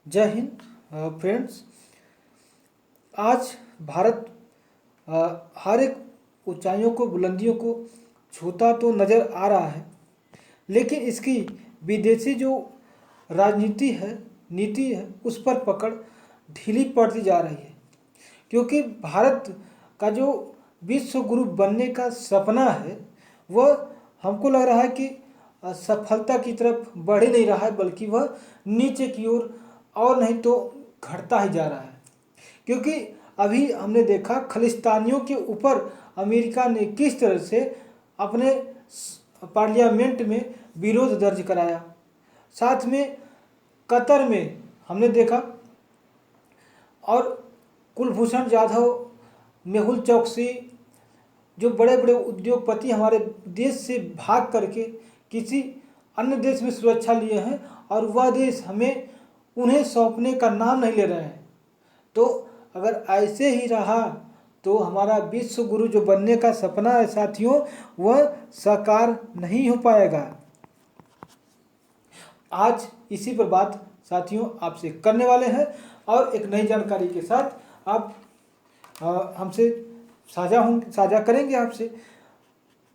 जय हिंद फ्रेंड्स। आज भारत हर एक ऊंचाइयों को बुलंदियों को छूता तो नज़र आ रहा है, लेकिन इसकी विदेशी जो राजनीति है, नीति है, उस पर पकड़ ढीली पड़ती जा रही है। क्योंकि भारत का जो विश्व गुरु बनने का सपना है वह हमको लग रहा है कि सफलता की तरफ बढ़ ही नहीं रहा है, बल्कि वह नीचे की ओर और नहीं तो घटता ही जा रहा है। क्योंकि अभी हमने देखा खालिस्तानियों के ऊपर अमेरिका ने किस तरह से अपने पार्लियामेंट में विरोध दर्ज कराया। साथ में कतर में हमने देखा, और कुलभूषण जाधव, मेहुल चौकसी, जो बड़े बड़े उद्योगपति हमारे देश से भाग करके किसी अन्य देश में सुरक्षा लिए हैं और वह देश हमें उन्हें सौंपने का नाम नहीं ले रहे हैं। तो अगर ऐसे ही रहा तो हमारा विश्व गुरु जो बनने का सपना है साथियों, वह साकार नहीं हो पाएगा। आज इसी पर बात साथियों आपसे करने वाले हैं और एक नई जानकारी के साथ आप हमसे साझा करेंगे आपसे।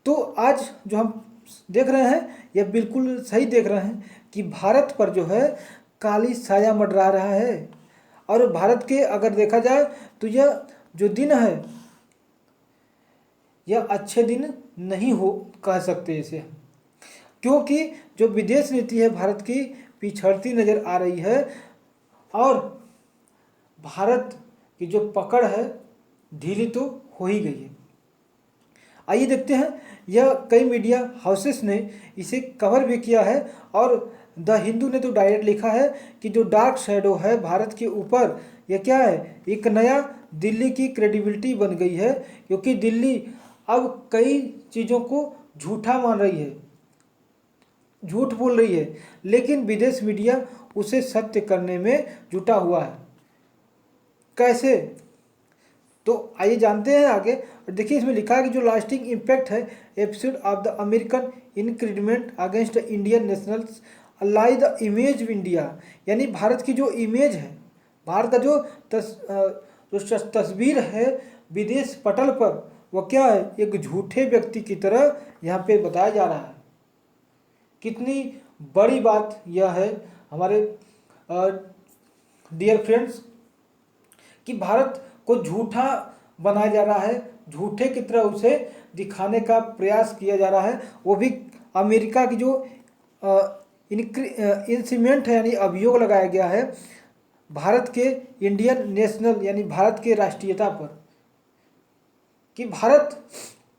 तो आज जो हम देख रहे हैं यह बिल्कुल सही देख रहे हैं कि भारत पर जो है काली साया मंडरा रहा है। और भारत के अगर देखा जाए तो यह जो दिन है यह अच्छे दिन नहीं हो कह सकते इसे, क्योंकि जो विदेश नीति है भारत की पिछड़ती नज़र आ रही है और भारत की जो पकड़ है ढीली तो हो ही गई है। आइए देखते हैं, यह कई मीडिया हाउसेस ने इसे कवर भी किया है और द हिंदू ने तो डायरेक्ट लिखा है कि जो डार्क शैडो है भारत के ऊपर, यह क्या है, एक नया दिल्ली की क्रेडिबिलिटी बन गई है। क्योंकि दिल्ली अब कई चीज़ों को झूठा मान रही है, झूठ बोल रही है, लेकिन विदेश मीडिया उसे सत्य करने में जुटा हुआ है। कैसे, तो आइए जानते हैं आगे। और देखिए इसमें लिखा है कि जो लास्टिंग इम्पैक्ट है episode of the American increment against Indian nationals ally the image of India, यानी भारत की जो इमेज है, भारत का जो तस्वीर है विदेश पटल पर, वह क्या है, एक झूठे व्यक्ति की तरह यहाँ पे बताया जा रहा है। कितनी बड़ी बात यह है हमारे डियर फ्रेंड्स कि भारत को झूठा बनाया जा रहा है, झूठे की तरह उसे दिखाने का प्रयास किया जा रहा है, वो भी अमेरिका की जो इंसिमेंट है, यानी अभियोग लगाया गया है भारत के इंडियन नेशनल यानी भारत के राष्ट्रीयता पर, कि भारत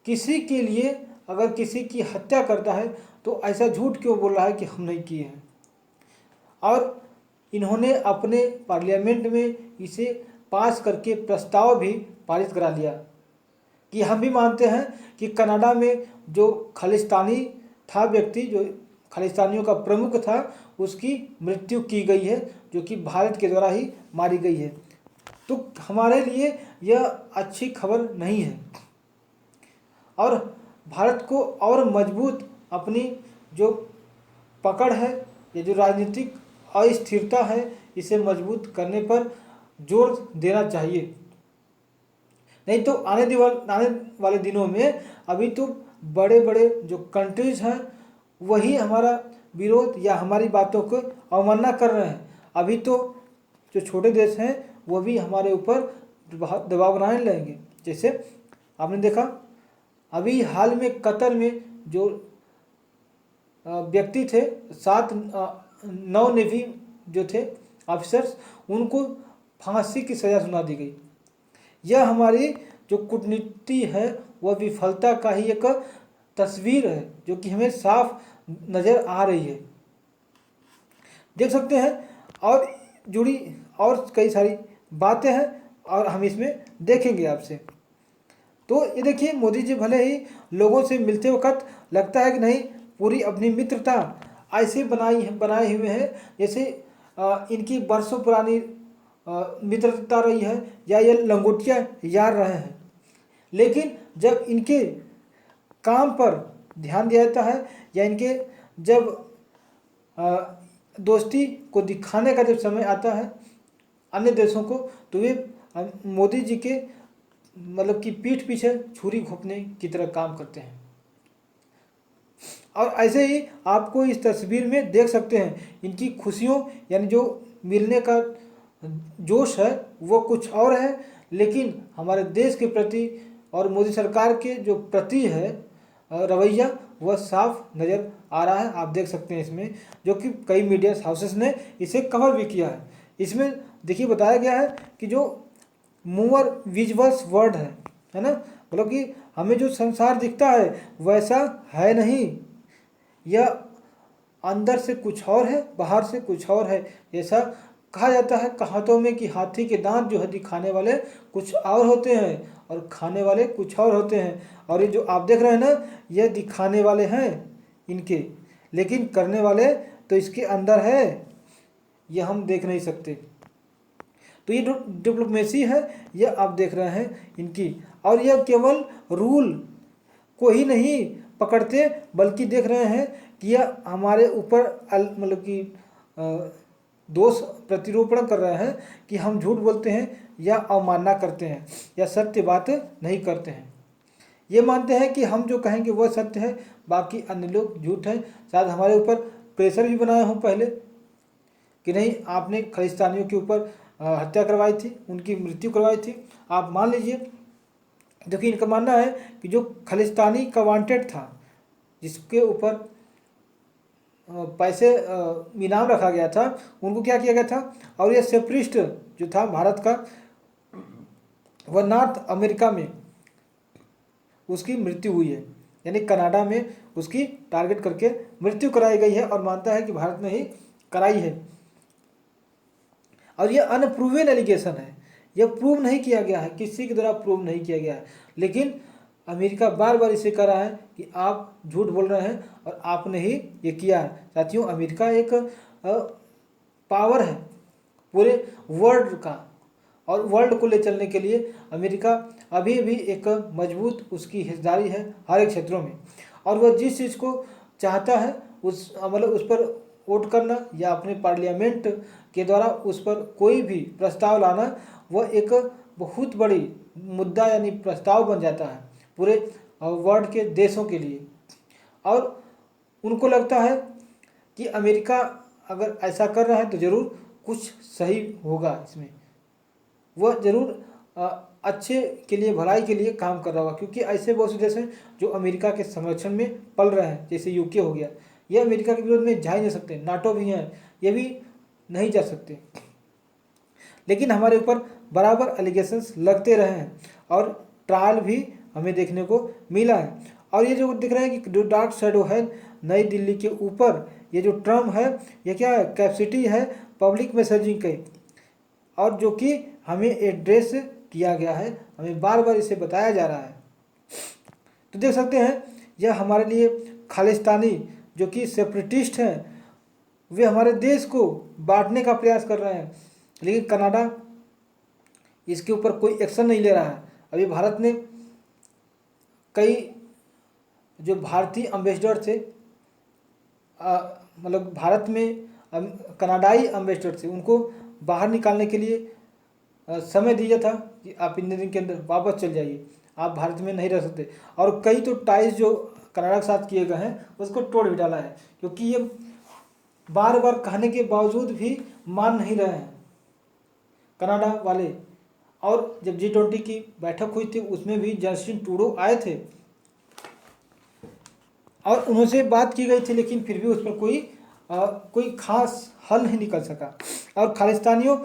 किसी के लिए अगर किसी की हत्या करता है तो ऐसा झूठ क्यों बोल रहा है कि हम नहीं किए हैं। और इन्होंने अपने पार्लियामेंट में इसे पास करके प्रस्ताव भी पारित करा लिया कि हम भी मानते हैं कि कनाडा में जो खालिस्तानी था व्यक्ति, जो खालिस्तानियों का प्रमुख था, उसकी मृत्यु की गई है, जो कि भारत के द्वारा ही मारी गई है। तो हमारे लिए यह अच्छी खबर नहीं है और भारत को और मजबूत अपनी जो पकड़ है, ये जो राजनीतिक अस्थिरता है, इसे मजबूत करने पर जोर देना चाहिए। नहीं तो आने वाले दिनों में अभी तो बड़े बड़े जो कंट्रीज हैं वही हमारा विरोध या हमारी बातों को अवमानना कर रहे हैं। अभी तो जो छोटे देश हैं वो भी हमारे ऊपर दबाव बनाने लगेंगे। जैसे आपने देखा अभी हाल में कतर में जो व्यक्ति थे, 9 नेवी जो थे ऑफिसर्स, उनको फांसी की सज़ा सुना दी गई। यह हमारी जो कूटनीति है वह विफलता का ही एक तस्वीर है, जो कि हमें साफ नज़र आ रही है। देख सकते हैं और जुड़ी और कई सारी बातें हैं और हम इसमें देखेंगे आपसे। तो ये देखिए, मोदी जी भले ही लोगों से मिलते वक्त लगता है कि नहीं, पूरी अपनी मित्रता ऐसे बनाए हुए हैं जैसे इनकी बरसों पुरानी मित्रता रही है या ये लंगोटिया यार रहे हैं। लेकिन जब इनके काम पर ध्यान दिया जाता है या इनके जब दोस्ती को दिखाने का जब समय आता है अन्य देशों को, तो वे मोदी जी के मतलब कि पीठ पीछे छुरी घोंपने की तरह काम करते हैं। और ऐसे ही आपको इस तस्वीर में देख सकते हैं इनकी खुशियों यानी जो मिलने का जोश है वो कुछ और है, लेकिन हमारे देश के प्रति और मोदी सरकार के जो प्रति है रवैया वह साफ नज़र आ रहा है। आप देख सकते हैं इसमें, जो कि कई मीडिया हाउसेस ने इसे कवर भी किया है। इसमें देखिए बताया गया है कि जो मूवर विजुअल्स वर्ड है ना, मतलब कि हमें जो संसार दिखता है वैसा है नहीं, यह अंदर से कुछ और है बाहर से कुछ और है। ऐसा कहा जाता है कहावतों में कि हाथी के दांत जो है दिखाने वाले कुछ और होते हैं और खाने वाले कुछ और होते हैं। और ये जो आप देख रहे हैं ना, ये दिखाने वाले हैं इनके, लेकिन करने वाले तो इसके अंदर है, यह हम देख नहीं सकते। तो ये जो डिप्लोमेसी है यह आप देख रहे हैं इनकी, और यह केवल रूल को ही नहीं पकड़ते बल्कि देख रहे हैं कि यह हमारे ऊपर मतलब कि दोष प्रतिरूपण कर रहे हैं कि हम झूठ बोलते हैं या अवमानना करते हैं या सत्य बात नहीं करते हैं। ये मानते हैं कि हम जो कहेंगे वह सत्य है, बाकी अन्य लोग झूठ हैं। शायद हमारे ऊपर प्रेशर भी बनाए हों पहले कि नहीं आपने खालिस्तानियों के ऊपर हत्या करवाई थी, उनकी मृत्यु करवाई थी। आप मान लीजिए, देखिए इनका मानना है कि जो खालिस्तानी का वांटेड था जिसके ऊपर पैसे इनाम रखा गया था, उनको क्या किया गया था, और यह सेपरिस्ट जो था भारत का वह नॉर्थ अमेरिका में उसकी मृत्यु हुई है, यानी कनाडा में उसकी टारगेट करके मृत्यु कराई गई है और मानता है कि भारत ने ही कराई है। और यह अनप्रूवन एलिगेशन है, यह प्रूव नहीं किया गया है, किसी के द्वारा प्रूव नहीं किया गया है, लेकिन अमेरिका बार बार इसे कह रहा है कि आप झूठ बोल रहे हैं और आपने ही ये किया है। साथियों, अमेरिका एक पावर है पूरे वर्ल्ड का, और वर्ल्ड को ले चलने के लिए अमेरिका अभी भी एक मजबूत उसकी हिस्सेदारी है हर एक क्षेत्रों में। और वह जिस चीज़ को चाहता है उस मतलब उस पर वोट करना या अपने पार्लियामेंट के द्वारा उस पर कोई भी प्रस्ताव लाना, वह एक बहुत बड़ी मुद्दा यानी प्रस्ताव बन जाता है पूरे वर्ल्ड के देशों के लिए। और उनको लगता है कि अमेरिका अगर ऐसा कर रहा है तो ज़रूर कुछ सही होगा, इसमें वह ज़रूर अच्छे के लिए भलाई के लिए काम कर रहा होगा, क्योंकि ऐसे बहुत से देश हैं जो अमेरिका के संरक्षण में पल रहे हैं, जैसे यूके हो गया, ये अमेरिका के विरोध में जा ही नहीं सकते। नाटो भी हैं, ये भी नहीं जा सकते, लेकिन हमारे ऊपर बराबर एलिगेशंस लगते रहे हैं और ट्रायल भी हमें देखने को मिला है। और ये जो दिख रहे हैं कि जो डार्क शेडो है नई दिल्ली के ऊपर, ये जो ट्रम है ये क्या है, कैपेसिटी है पब्लिक मैसेजिंग के, और जो कि हमें एड्रेस किया गया है, हमें बार बार इसे बताया जा रहा है। तो देख सकते हैं यह हमारे लिए खालिस्तानी जो कि सेपरेटिस्ट हैं, वे हमारे देश को बांटने का प्रयास कर रहे हैं, लेकिन कनाडा इसके ऊपर कोई एक्शन नहीं ले रहा है। अभी भारत ने कई जो भारतीय एम्बेसडर थे, मतलब भारत में कनाडाई एम्बेसडर थे, उनको बाहर निकालने के लिए समय दिया था कि आप इतने दिन के अंदर वापस चल जाइए, आप भारत में नहीं रह सकते। और कई तो टाइज जो कनाडा के साथ किए गए हैं उसको तोड़ भी डाला है, क्योंकि ये बार बार कहने के बावजूद भी मान नहीं रहे हैं कनाडा वाले। और जब G20 की बैठक हुई थी उसमें भी जस्टिन ट्रूडो आए थे और उनसे बात की गई थी, लेकिन फिर भी उस पर कोई खास हल नहीं निकल सका। और खालिस्तानियों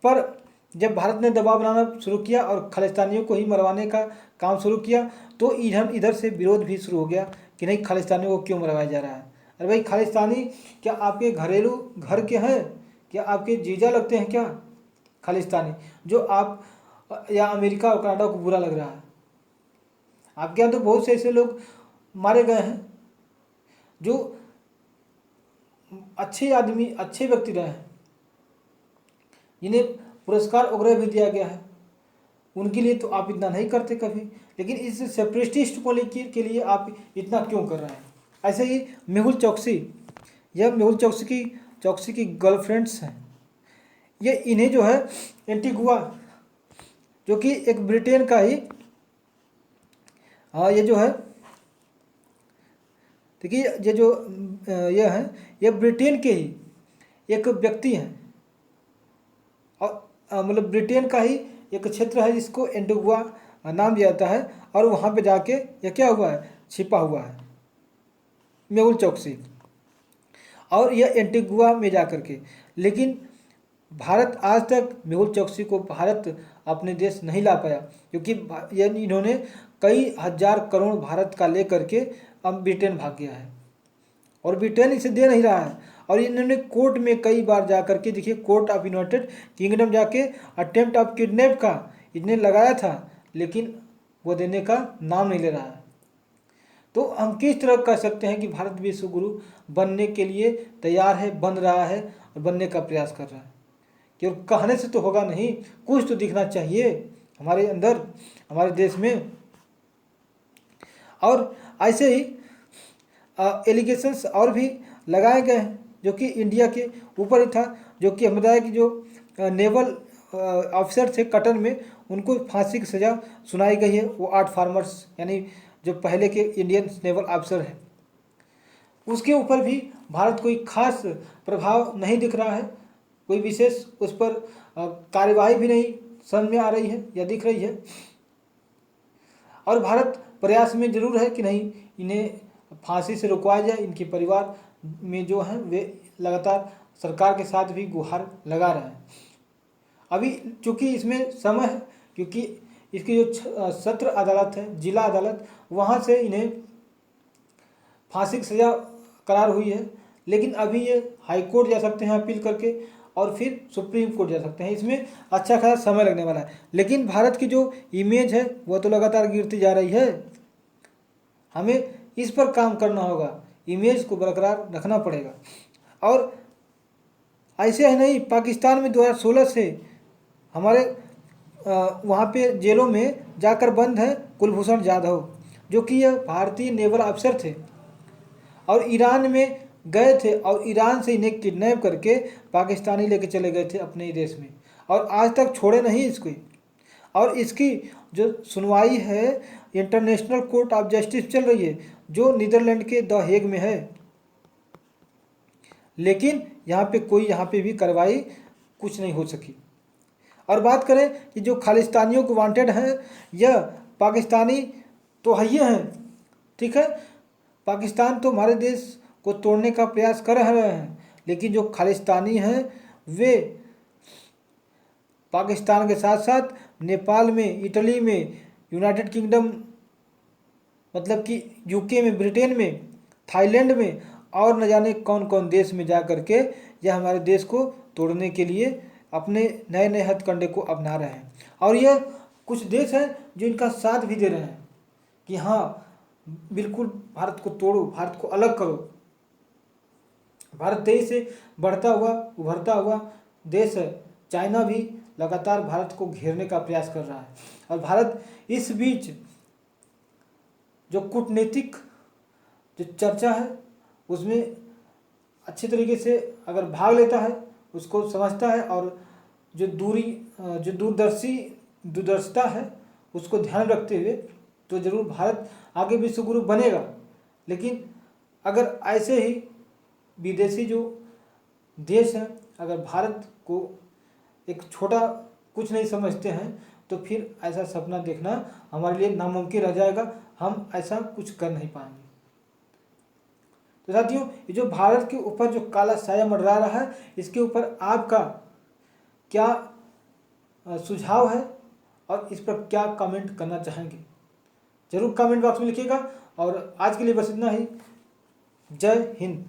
पर जब भारत ने दबाव बनाना शुरू किया और खालिस्तानियों को ही मरवाने का काम शुरू किया, तो इधर से विरोध भी शुरू हो गया कि नहीं, खालिस्तानियों को क्यों मरवाया जा रहा है। अरे भाई, खालिस्तानी क्या आपके घरेलू घर के हैं, क्या आपके जीजा लगते हैं क्या खालिस्तानी, जो आप या अमेरिका और कनाडा को बुरा लग रहा है। आपके यहाँ तो बहुत से ऐसे लोग मारे गए हैं जो अच्छे आदमी, अच्छे व्यक्ति रहे हैं, जिन्हें पुरस्कार वगैरह भी दिया गया है, उनके लिए तो आप इतना नहीं करते कभी, लेकिन इस सेपरेटिस्ट पॉलिटिक्स के लिए आप इतना क्यों कर रहे हैं। ऐसे ही मेहुल चौकसी, यह मेहुल चौकसी की चौकसी की गर्लफ्रेंड्स हैं। ये इन्हें जो है एंटीगुआ, जो कि एक ब्रिटेन का ही, हाँ ये जो है देखिए, ये जो ये है, ये ब्रिटेन के ही एक व्यक्ति हैं, और मतलब ब्रिटेन का ही एक क्षेत्र है जिसको एंटीगुआ नाम दिया जाता है, और वहाँ पे जाके ये क्या हुआ है, छिपा हुआ है मेहुल चौकसी, और यह एंटीगुआ में जा कर के। लेकिन भारत आज तक मेहुल चौकसी को भारत अपने देश नहीं ला पाया, क्योंकि ये इन्होंने कई हजार करोड़ भारत का लेकर के अब ब्रिटेन भाग गया है, और ब्रिटेन इसे दे नहीं रहा है। और इन्होंने कोर्ट में कई बार जा करके, देखिए कोर्ट ऑफ यूनाइटेड किंगडम जाके अटेम्प्ट ऑफ किडनैप का इन्हें लगाया था, लेकिन वो देने का नाम नहीं ले रहा है। तो हम किस तरह कह सकते हैं कि भारत विश्व गुरु बनने के लिए तैयार है, बन रहा है और बनने का प्रयास कर रहा है? क्योंकि कहने से तो होगा नहीं, कुछ तो दिखना चाहिए हमारे अंदर, हमारे देश में। और ऐसे ही एलिगेशंस और भी लगाए गए हैं, जो कि इंडिया के ऊपर ही था, जो कि हम बताया कि जो नेवल ऑफिसर थे कटर में, उनको फांसी की सज़ा सुनाई गई है। वो 8 फार्मर्स, यानी जो पहले के इंडियन नेवल ऑफिसर हैं, उसके ऊपर भी भारत कोई खास प्रभाव नहीं दिख रहा है, कोई विशेष उस पर कार्यवाही भी नहीं समझ में आ रही है या दिख रही है। और भारत प्रयास में जरूर है कि नहीं, इन्हें फांसी से रुकवाया जाए। इनके परिवार में जो हैं वे लगातार सरकार के साथ भी गुहार लगा रहे हैं। अभी चूँकि इसमें समय है, क्योंकि इसकी जो सत्र अदालत है, जिला अदालत, वहाँ से इन्हें फांसी की सज़ा करार हुई है। लेकिन अभी ये हाई कोर्ट जा सकते हैं अपील करके, और फिर सुप्रीम कोर्ट जा सकते हैं। इसमें अच्छा खासा समय लगने वाला है। लेकिन भारत की जो इमेज है वो तो लगातार गिरती जा रही है। हमें इस पर काम करना होगा, इमेज को बरकरार रखना पड़ेगा। और ऐसे ही नहीं, पाकिस्तान में 2016 से हमारे वहाँ पे जेलों में जाकर बंद है कुलभूषण जाधव, जो कि यह भारतीय नेवल अफसर थे, और ईरान में गए थे, और ईरान से इन्हें किडनैप करके पाकिस्तानी लेके चले गए थे अपने ही देश में, और आज तक छोड़े नहीं इसको। और इसकी जो सुनवाई है इंटरनेशनल कोर्ट ऑफ जस्टिस चल रही है, जो नीदरलैंड के द हेग में है। लेकिन यहाँ पे भी कार्रवाई कुछ नहीं हो सकी। और बात करें कि जो खालिस्तानियों को वांटेड हैं, यह पाकिस्तानी तो है ही हैं, ठीक है, पाकिस्तान तो हमारे देश को तोड़ने का प्रयास कर रहे हैं, लेकिन जो खालिस्तानी हैं वे पाकिस्तान के साथ साथ नेपाल में, इटली में, यूनाइटेड किंगडम मतलब कि यूके में, ब्रिटेन में, थाईलैंड में, और न जाने कौन कौन देश में जा कर के यह हमारे देश को तोड़ने के लिए अपने नए नए हथकंडे को अपना रहे हैं। और यह कुछ देश हैं जो इनका साथ भी दे रहे हैं कि हाँ बिल्कुल भारत को तोड़ो, भारत को अलग करो। भारत तेजी से बढ़ता हुआ, उभरता हुआ देश है। चाइना भी लगातार भारत को घेरने का प्रयास कर रहा है, और भारत इस बीच जो कूटनीतिक जो चर्चा है उसमें अच्छे तरीके से अगर भाग लेता है, उसको समझता है, और जो दूरदर्शिता है उसको ध्यान रखते हुए तो जरूर भारत आगे विश्व गुरु बनेगा। लेकिन अगर ऐसे ही विदेशी जो देश हैं अगर भारत को एक छोटा कुछ नहीं समझते हैं, तो फिर ऐसा सपना देखना हमारे लिए नामुमकिन रह जाएगा। हम ऐसा कुछ कर नहीं पाएंगे। तो साथियों, ये जो भारत के ऊपर जो काला साया मंडरा रहा है, इसके ऊपर आपका क्या सुझाव है और इस पर क्या कमेंट करना चाहेंगे, जरूर कमेंट बॉक्स में लिखिएगा। और आज के लिए बस इतना ही। जय हिंद।